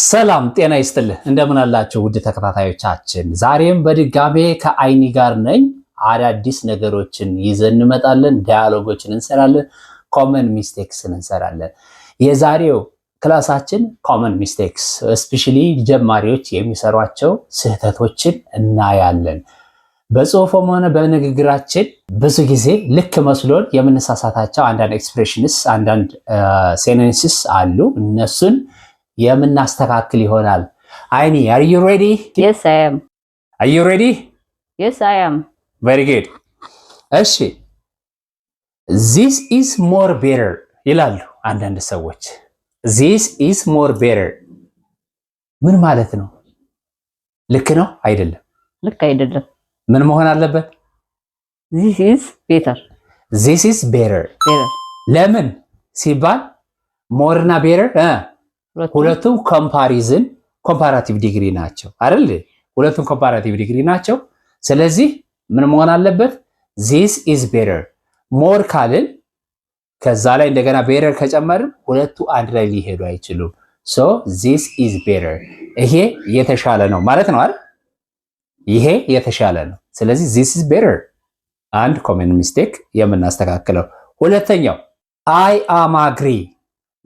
ሰላም ጤና ይስጥልህ እንደምን አላችሁ ውድ ተከታታዮቻችን ዛሬም በድጋሜ ከአይኒ ጋር ነኝ አዳዲስ ነገሮችን ይዘን እንመጣለን ዳያሎጎችን እንሰራለን ኮመን ሚስቴክስ እንሰራለን የዛሬው ክላሳችን ኮመን ሚስቴክስ ስፔሻሊ ጀማሪዎች የሚሰሯቸው ስህተቶችን እናያለን በጽሁፍም ሆነ በንግግራችን ብዙ ጊዜ ልክ መስሎን የምንሳሳታቸው አንዳንድ ኤክስፕሬሽንስ አንዳንድ ሴንቴንስስ አሉ እነሱን የምናስተካክል ይሆናል አይኒ are you ready yes I am are you ready yes I am very good እሺ this is more better ይላሉ አንዳንድ ሰዎች this is more better ምን ማለት ነው ልክ ነው አይደለም ልክ አይደለም ምን መሆን አለበት this is better ለምን ሲባል more እና better ሁለቱም ኮምፓራቲቭ ዲግሪ ናቸው አይደል ሁለቱም ኮምፓራቲቭ ዲግሪ ናቸው ስለዚህ ምን መሆን አለበት this is better more ካልን ከዛ ላይ እንደገና better ከጨመርን ሁለቱ አንድ ላይ ሊሄዱ አይችሉም so this is better ይሄ የተሻለ ነው ማለት ነው አይደል ይሄ የተሻለ ነው ስለዚህ this is better አንድ ኮመን ሚስቴክ የምናስተካክለው ሁለተኛው I am agree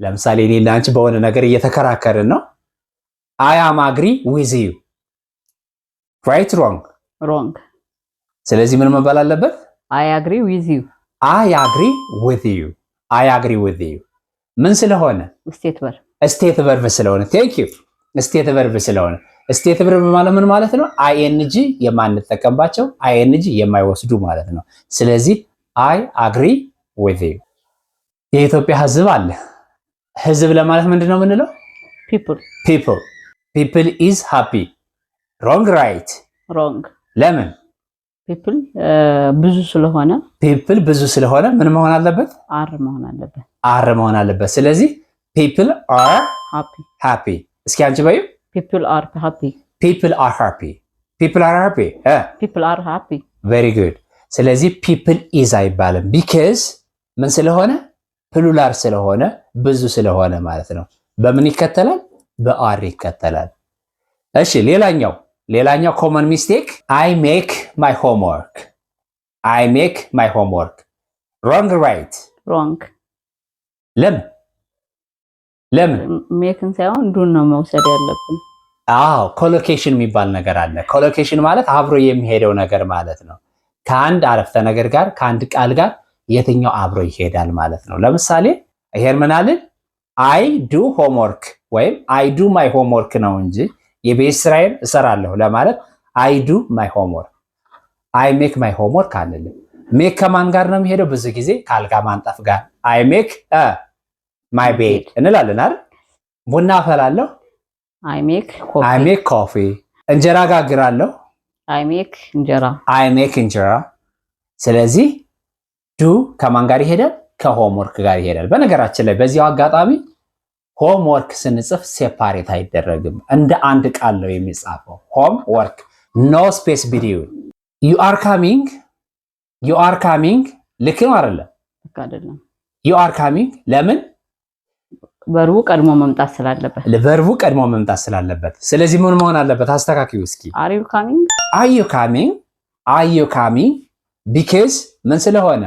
ለምሳሌ እኔና አንቺ በሆነ ነገር እየተከራከርን ነው I am agree with you right wrong ስለዚህ ምን መባል አለበት I agree with you ምን ስለሆነ state verb ስለሆነ thank you state verb ስለሆነ state verb ማለት ምን ማለት ነው ing የማንጠቀምባቸው ing የማይወስዱ ማለት ነው ስለዚህ I agree with you የኢትዮጵያ ህዝብ አለ ህዝብ ለማለት ምንድነው ምንለው people is happy wrong right wrong ለምን people ብዙ ስለሆነ ምን መሆን አለበት are መሆን አለበት ስለዚህ people are happy እስኪ አንቺ በዩ people are happy very good ስለዚህ people is አይባልም because ምን ስለሆነ ፕሉራል ስለሆነ ብዙ ስለሆነ ማለት ነው በምን ይከተላል በአር ይከተላል እሺ ሌላኛው ኮመን ሚስቴክ I make my homework wrong right wrong ለምን ሜክን ሳይሆን ዱን ነው መውሰድ ያለብን ኮሎኬሽን የሚባል ነገር አለ ኮሎኬሽን ማለት አብሮ የሚሄደው ነገር ማለት ነው ከአንድ አረፍተ ነገር ጋር ከአንድ ቃል ጋር የትኛው አብሮ ይሄዳል ማለት ነው ለምሳሌ ይሄን ምን አለ I do homework ወይም I do my homework ነው እንጂ የቤት ስራዬን እሰራለሁ ለማለት I do my homework I make my homework አንልም make ከማን ጋር ነው የሚሄደው ብዙ ጊዜ ካልጋ ማንጠፍ ጋር I make my bed እንላለን አይደል ቡና አፈላለሁ I make coffee እንጀራ ጋግራለሁ I make እንጀራ ስለዚህ ዱ ከማን ጋር ይሄዳል ከሆምወርክ ጋር ይሄዳል በነገራችን ላይ በዚያው አጋጣሚ ሆምወርክ ስንጽፍ ሴፓሬት አይደረግም እንደ አንድ ቃል ነው የሚጻፈው ሆምወርክ no space between you are coming ልክ ነው አይደለም you are coming ለምን ቨርቡ ቀድሞ መምጣት ስላለበት ስለዚህ ምን መሆን አለበት አስተካክዩ እስኪ are you coming because ምን ስለሆነ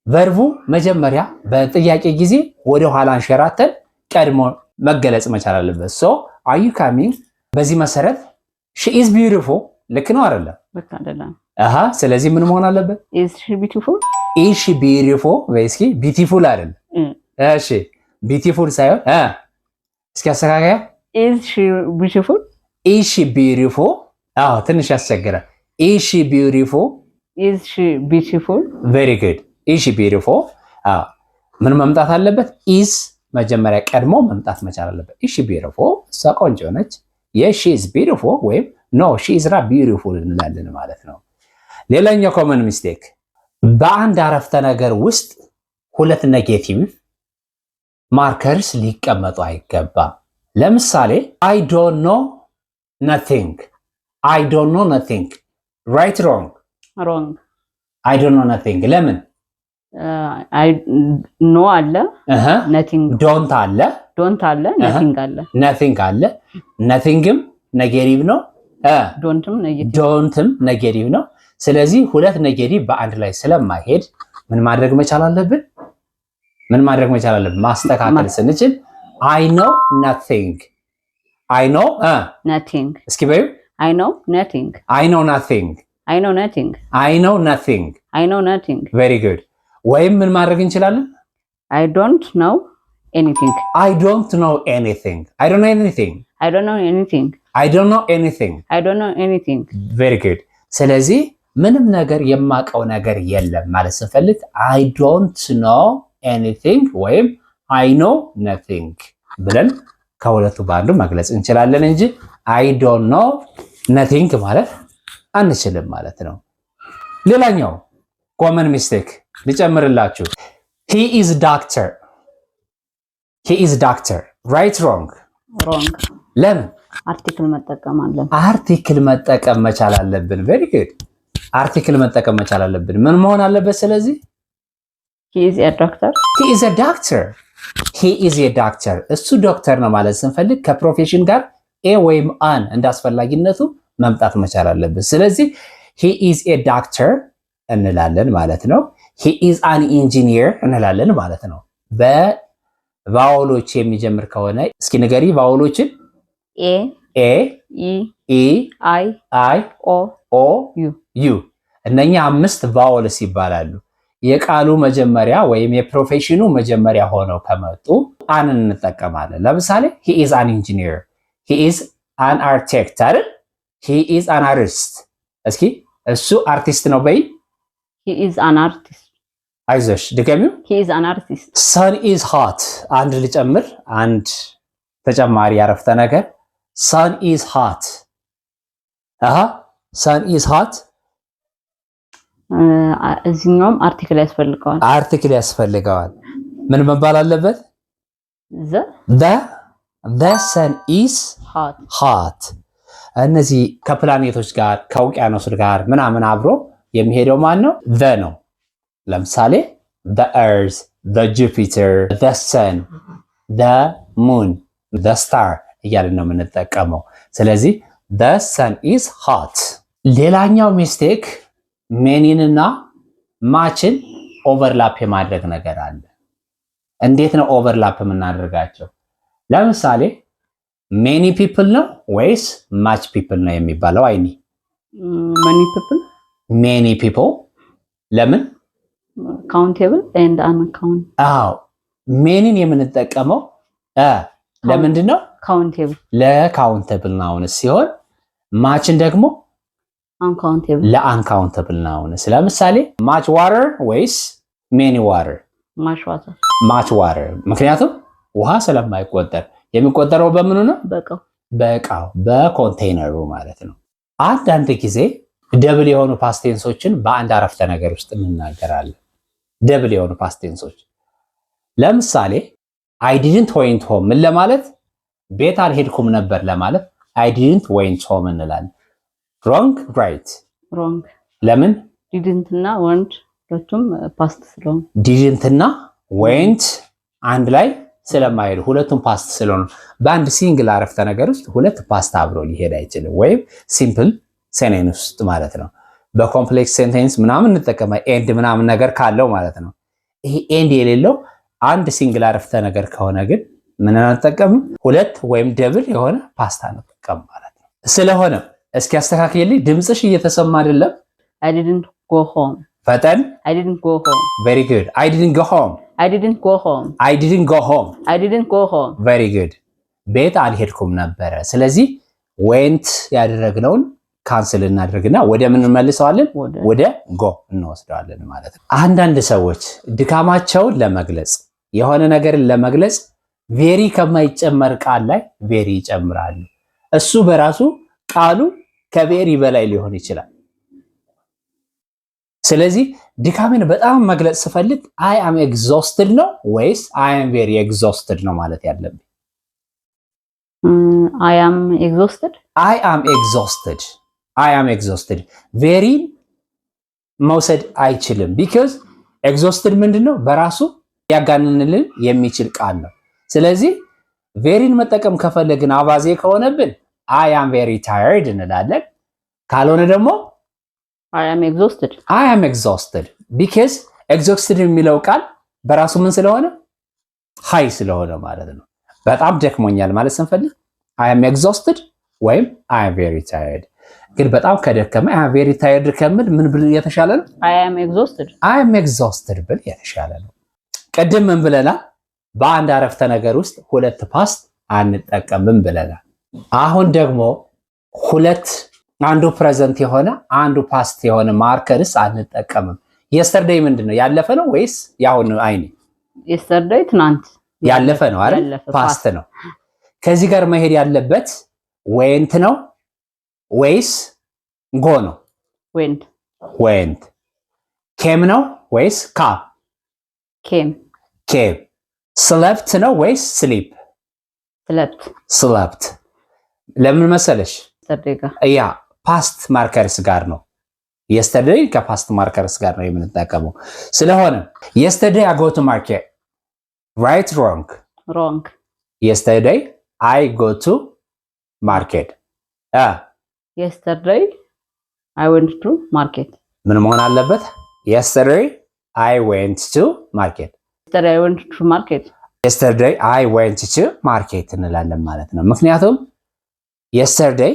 ቨርቡ መጀመሪያ በጥያቄ ጊዜ ወደ ኋላ አንሸራተን ቀድሞ መገለጽ መቻል አለበት so are you coming በዚህ መሰረት she is beautiful ልክ ነው አይደለም ስለዚህ ምን መሆን አለበት is she beautiful ወይስ beautiful አይደለም እሺ beautiful ሳይሆን እስኪ አስተካክያ is she beautiful ትንሽ ያስቸግራል is she beautiful very good is she beautiful ምን መምጣት አለበት is መጀመሪያ ቀድሞ መምጣት መቻል አለበት is she beautiful እሷ ቆንጆ ነች yes she is beautiful ወይም no she is not beautiful እንላለን ማለት ነው ሌላኛው ኮመን ሚስቴክ በአንድ አረፍተ ነገር ውስጥ ሁለት ኔጌቲቭ ማርከርስ ሊቀመጡ አይገባም ለምሳሌ I don't know nothing right wrong I don't know nothing ለምን I know አለ nothing don't አለ ዶንት አለ nothing አለ nothingም ኔጌቲቭ ነው ዶንትም ኔጌቲቭ ነው ስለዚህ ሁለት ኔጌቲቭ በአንድ ላይ ስለማይሄድ ምን ማድረግ መቻል አለብን ማስተካከል ስንችል I know nothing እስኪ በዩ I know nothing very good ወይም ምን ማድረግ እንችላለን I don't know anything very good ስለዚህ ምንም ነገር የማቀው ነገር የለም ማለት ስንፈልግ I don't know anything ወይም I know nothing ብለን ከሁለቱ በአንዱ መግለጽ እንችላለን እንጂ I don't know nothing ማለት አንችልም ማለት ነው ሌላኛው common mistake ልጨምርላችሁ he is doctor right wrong ለምን አርቲክል መጠቀም መቻል አለብን very good አርቲክል መጠቀም መቻል አለብን ምን መሆን አለበት ስለዚህ he is a doctor እሱ ዶክተር ነው ማለት ስንፈልግ ከፕሮፌሽን ጋር a ወይም an እንዳስፈላጊነቱ መምጣት መቻል አለበት ስለዚህ he is a doctor እንላለን ማለት ነው he is an engineer እንላለን ማለት ነው በቫውሎች የሚጀምር ከሆነ እስኪ ንገሪ ቫውሎችን a e I o u እነኛ አምስት ቫውልስ ይባላሉ የቃሉ መጀመሪያ ወይም የፕሮፌሽኑ መጀመሪያ ሆነው ከመጡ አንን እንጠቀማለን ለምሳሌ he is an engineer he is an architect አይደል he is an artist እስኪ እሱ አርቲስት ነው በይ he is an artist አይዞሽ ድገሚው he is an artist sun is hot አንድ ልጨምር አንድ ተጨማሪ አረፍተ ነገር sun is hot sun is hot እዚህኛውም አርቲክል ያስፈልገዋል ምን መባል አለበት the sun is hot እነዚህ ከፕላኔቶች ጋር ከውቅያኖስ ጋር ምናምን አብሮ የሚሄደው ማን ነው the ነው ለምሳሌ the earth the jupiter the sun the moon the star እያልን ነው የምንጠቀመው ስለዚህ the sun is hot ሌላኛው ሚስቴክ ሜኒንና ማችን ኦቨርላፕ የማድረግ ነገር አለ እንዴት ነው ኦቨርላፕ የምናደርጋቸው ለምሳሌ ሜኒ ፒፕል ነው ወይስ ማች ፒፕል ነው የሚባለው አይኒ ሜኒ ፒፕል ለምን ካውንቴብል ኤንድ አንካውንት ሜኒን የምንጠቀመው ለምንድነው ካውንቴብል ለካውንተብል ናውን ሲሆን ማችን ደግሞ uncountable ለአንካውንተብል ናውንስ ለምሳሌ much water ወይስ many water much water ምክንያቱም ውሃ ስለማይቆጠር የሚቆጠረው በምኑ ነው በእቃው በኮንቴይነሩ ማለት ነው አንዳንድ ጊዜ ደብል የሆኑ ፓስት ቴንሶችን በአንድ አረፍተ ነገር ውስጥ እንናገራለን ደብል የሆኑ ፓስት ቴንሶች ለምሳሌ I didn't went home ምን ለማለት ቤት አልሄድኩም ነበር ለማለት I didn't went home እንላለን wrong right ለምን didn't እና went ሁለቱም ፓስት ስለሆነ didn't እና went አንድ ላይ ስለማይሄዱ ሁለቱም ፓስት ስለሆነ በአንድ ሲንግል አረፍተ ነገር ውስጥ ሁለት ፓስት አብሮ ሊሄድ አይችልም ወይም ሲምፕል ሴንቴንስ ውስጥ ማለት ነው በኮምፕሌክስ ሴንቴንስ ምናምን እንጠቀማ ኤንድ ምናምን ነገር ካለው ማለት ነው ይሄ ኤንድ የሌለው አንድ ሲንግል አረፍተ ነገር ከሆነ ግን ምን አንጠቀምም ሁለት ወይም ደብል የሆነ ፓስት አንጠቀም ማለት ነው ስለሆነ እስኪ አስተካክልልኝ ድምጽሽ እየተሰማ አይደለም I didn't go home ፈጠን I didn't go home very good I didn't go home very good ቤት አልሄድኩም ነበር ስለዚህ went ያደረግነውን ካንስል እናድርግና ወደ ምን እንመልሰዋለን ወደ go እንወስደዋለን ማለት ነው አንዳንድ ሰዎች ድካማቸውን ለመግለጽ የሆነ ነገርን ለመግለጽ very ከማይጨመር ቃል ላይ very ይጨምራሉ እሱ በራሱ ቃሉ ከቬሪ በላይ ሊሆን ይችላል ስለዚህ ድካሜን በጣም መግለጽ ስፈልግ I am exhausted ነው ወይስ I am very exhausted ነው ማለት ያለብኝ I am exhausted very መውሰድ አይችልም because exhausted ምንድነው በራሱ ያጋንንልን የሚችል ቃል ነው ስለዚህ ቬሪን መጠቀም ከፈለግን አባዜ ከሆነብን I am very tired እንላለን። ካልሆነ ደግሞ I am exhausted because exhausted የሚለው ቃል በራሱ ምን ስለሆነ ሃይ ስለሆነ ማለት ነው። በጣም ደክሞኛል ማለት ስንፈልግ I am exhausted ወይም I am very tired። ግን በጣም ከደከመ I am very tired ከምል ምን ብል የተሻለ ነው? I am exhausted ብል የተሻለ ነው። ቀደም ምን ብለናል? በአንድ አረፍተ ነገር ውስጥ ሁለት ፓስት አንጠቀምም ብለናል። አሁን ደግሞ ሁለት አንዱ ፕሬዘንት የሆነ አንዱ ፓስት የሆነ ማርከርስ አንጠቀምም። yesterday ምንድነው? ያለፈ ነው ወይስ ያሁን? አይኔ yesterday ትናንት ያለፈ ነው አይደል? ፓስት ነው። ከዚህ ጋር መሄድ ያለበት went ነው ወይስ go ነው? went came ነው ወይስ came slept ነው ወይስ slept ለምን መሰለሽ? ያ ፓስት ማርከርስ ጋር ነው። yesterday ከፓስት ማርከርስ ጋር ነው የምንጠቀመው። ስለሆነ yesterday I go to market. right? wrong. yesterday I go to market. yesterday I went to market. ምን መሆን አለበት? yesterday I went to market. yesterday I went to market እንላለን ማለት ነው። ምክንያቱም yesterday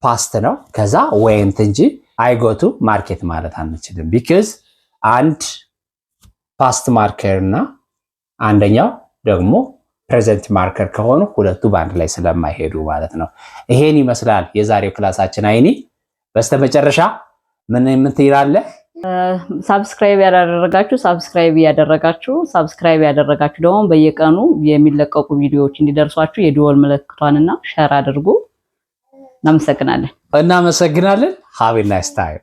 ፓስት ነው ከዛ went እንጂ I go to market ማለት አንችልም። because አንድ ፓስት ማርከር እና አንደኛው ደግሞ ፕሬዘንት ማርከር ከሆኑ ሁለቱ በአንድ ላይ ስለማይሄዱ ማለት ነው። ይሄን ይመስላል የዛሬው ክላሳችን። አይኒ በስተመጨረሻ ምን ትይላለህ? ሰብስክራይብ ያደረጋችሁ ደግሞ በየቀኑ የሚለቀቁ ቪዲዮዎች እንዲደርሷችሁ የደወል ምልክቷንና ሼር አድርጉ። እናመሰግናለን። Have a nice time.